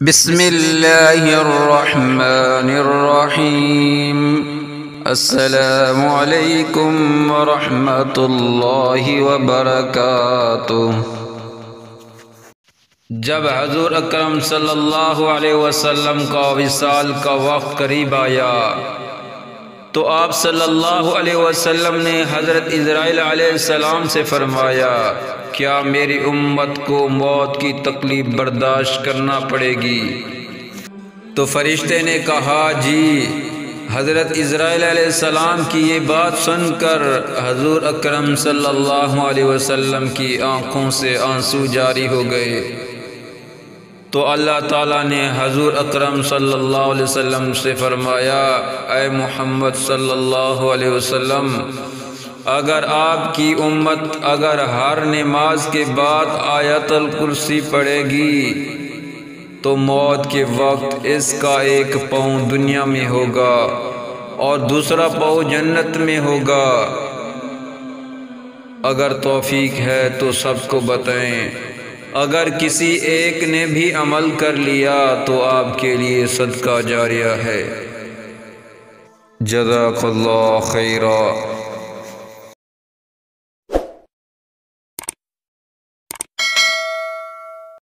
بسم اللہ الرحمن الرحیم۔ السلام علیکم ورحمۃ اللہ وبرکاتہ۔ جب حضور اکرم صلی اللہ علیہ وسلم کا وصال کا وقت قریب آیا تو آپ صلی اللہ علیہ وسلم نے حضرت عزرائیل علیہ السلام سے فرمایا، کیا میری امت کو موت کی تکلیف برداشت کرنا پڑے گی؟ تو فرشتے نے کہا جی۔ حضرت عزرائیل علیہ السلام کی یہ بات سن کر حضور اکرم صلی اللہ علیہ وسلم کی آنکھوں سے آنسو جاری ہو گئے۔ تو اللہ تعالیٰ نے حضور اکرم صلی اللہ علیہ وسلم سے فرمایا، اے محمد صلی اللہ علیہ وسلم، اگر آپ کی امت اگر ہر نماز کے بعد آیت الکرسی پڑھے گی تو موت کے وقت اس کا ایک پاؤں دنیا میں ہوگا اور دوسرا پاؤں جنت میں ہوگا۔ اگر توفیق ہے تو سب کو بتائیں، اگر کسی ایک نے بھی عمل کر لیا تو آپ کے لیے صدقہ جاریہ ہے۔ جزاک اللہ خیرا۔